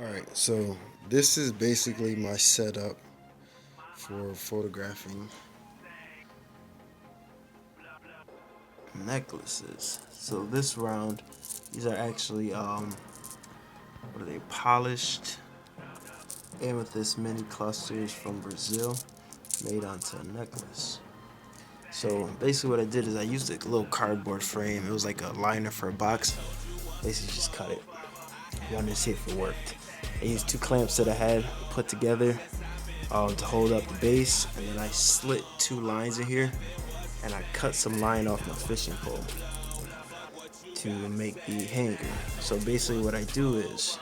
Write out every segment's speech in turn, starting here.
Alright, so this is basically my setup for photographing necklaces. So this round, these are actually what are they? Polished amethyst mini clusters from Brazil, made onto a necklace. So basically, what I did is I used a little cardboard frame. It was like a liner for a box. Basically, just cut it. Wanted to see if it worked. I used two clamps that I had put together to hold up the base, and then I slit two lines in here, and I cut some line off my fishing pole to make the hanger. So basically, what I do is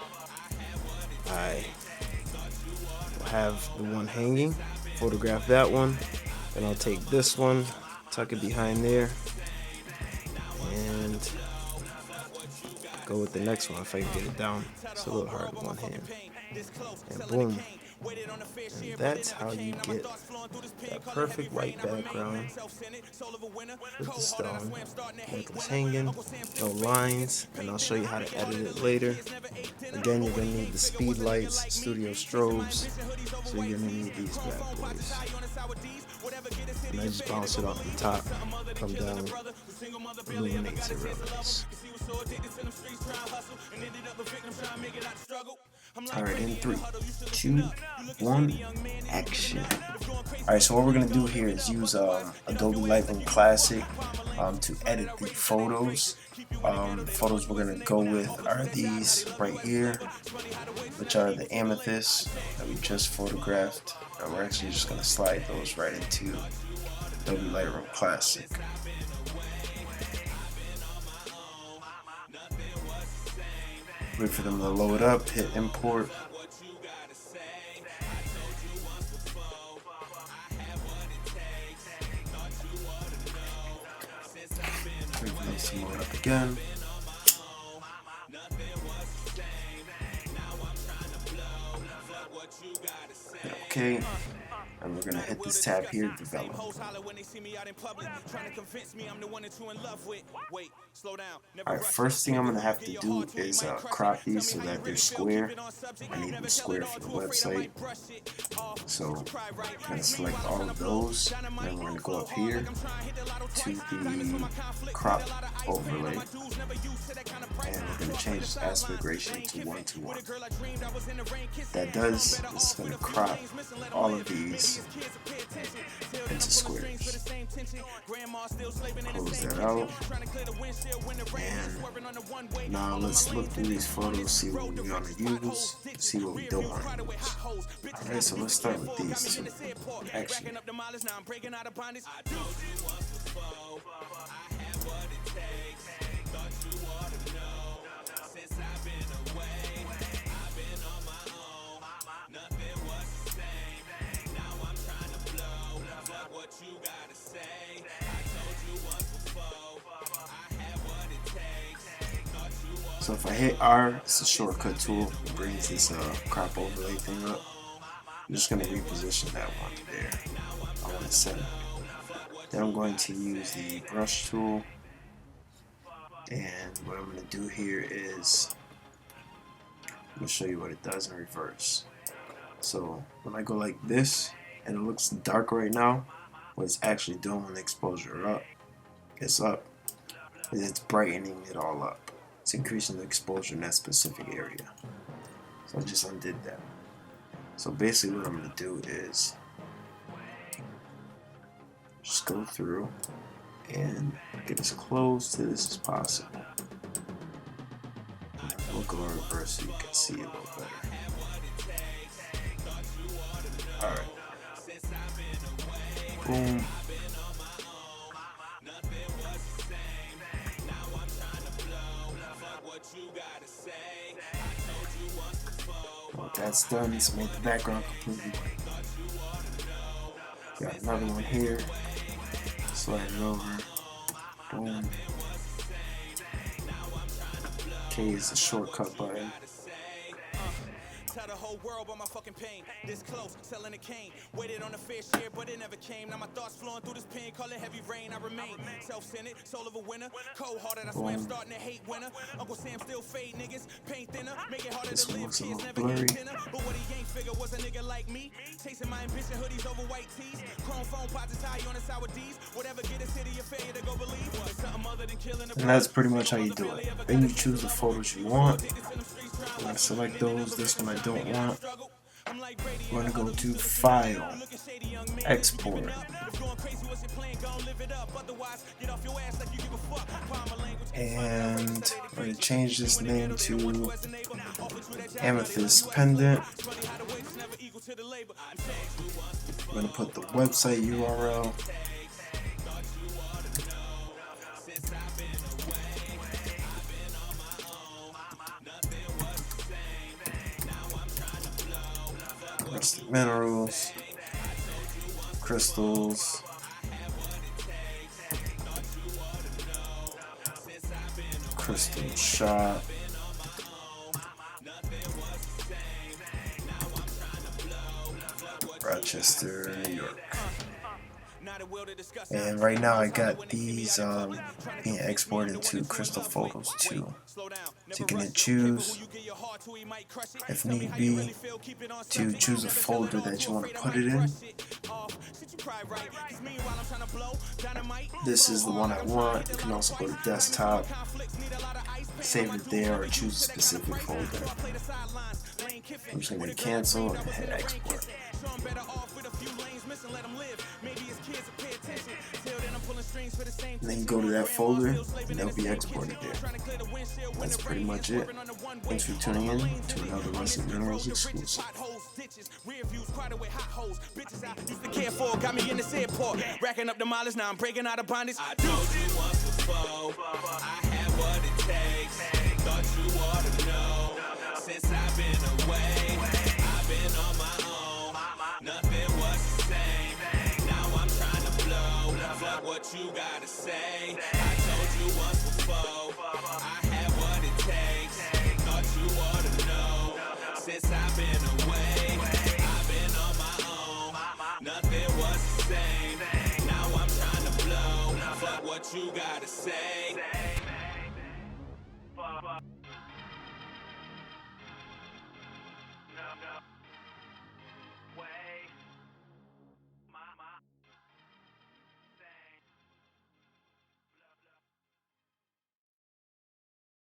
I have the one hanging, photograph that one, and I'll take this one, tuck it behind there, and go with the next one if I can get it down. It's a little hard with one hand. And boom. And that's how you get that perfect white background with the stone, necklace hanging, no lines, and I'll show you how to edit it later. Again, you're going to need the speed lights, studio strobes, so you're going to need these bad boys. And I just bounce it off the top, come down, illuminates it real nice. Alright, in 3, 2, 1, action. Alright, so what we're going to do here is use Adobe Lightroom Classic to edit the photos. The photos we're going to go with are these right here, which are the amethysts that we just photographed. And we're actually just going to slide those right into Adobe Lightroom Classic. Wait for them to load up, hit import. Wait for those to load up again. Hit OK. And we're going to hit this tab here, develop. Alright, first thing I'm going to have to do is crop these so that they're square. I need them square for the website. So I'm going to select all of those. Then we're going to go up here to the crop overlay. And we're going to change this aspect ratio to 1:1. That does, it's going to crop all of these into squares. Close that out. And now let's look through these photos, see what we want to use, see what we don't want to use. Alright, so let's start with these two. Actually, so if I hit R, it's a shortcut tool. It brings this crop overlay thing up. I'm just going to reposition that one there. I want to set it. Then I'm going to use the brush tool. And what I'm going to do here is I'm going to show you what it does in reverse. So when I go like this, and it looks dark right now, what it's actually doing when the exposure is up, is it's brightening it all up. It's increasing the exposure in that specific area. So I just undid that. So basically what I'm going to do is just go through and get as close to this as possible. We'll go in reverse so you can see it a little better. Alright. Boom. Once that's done, let's make the background completely white. Got another one here. Slide it over. Boom. K is the shortcut button. whole world by my fucking pain. This close, selling a cane. Waited on a fair share, but it never came. Now my thoughts flowing through this pain, call it heavy rain. I remain self-centered, soul of a winner. Cold-hearted, I swear I'm starting to hate winter. Uncle Sam still fade niggas, paint thinner. Make it harder to live, kids never get dinner. But what he ain't figure was a nigga like me. Chasing my ambition, hoodies over white tees. Chrome phone pots is high on the sour D's. Whatever get a city of failure to go believe. Something other than killing the. And that's pretty much how you do it. Then you choose the photos you want. I'm going to select those. This one I don't want. We're going to go to File, Export. And we're going to change this name to Amethyst Pendant. I'm going to put the website URL. Rustic minerals, crystals, crystal shot, Rochester, New York. And right now I got these being exported to Crystal Photos 2. So you can choose, if need be, to choose a folder that you want to put it in. This is the one I want. You can also go to desktop, save it there, or choose a specific folder. I'm just going to cancel and hit export. And then you go to that folder and they'll be exported there. That's pretty much it. Thanks for tuning in to another Rustic Minerals exclusive. Got me in this airport, racking up the mileage, now I'm breaking out of bondage. I told you once before, I have what it takes. Thought you ought to know. Since I've been away, I've been on my own. Nothing was the same. Now I'm trying to blow. Fuck what you gotta say. I told you once before, I have what it takes. Thought you ought to know. Since I've been away, I've been on my own. Nothing was the same. Now I'm trying to blow. Fuck what you gotta say.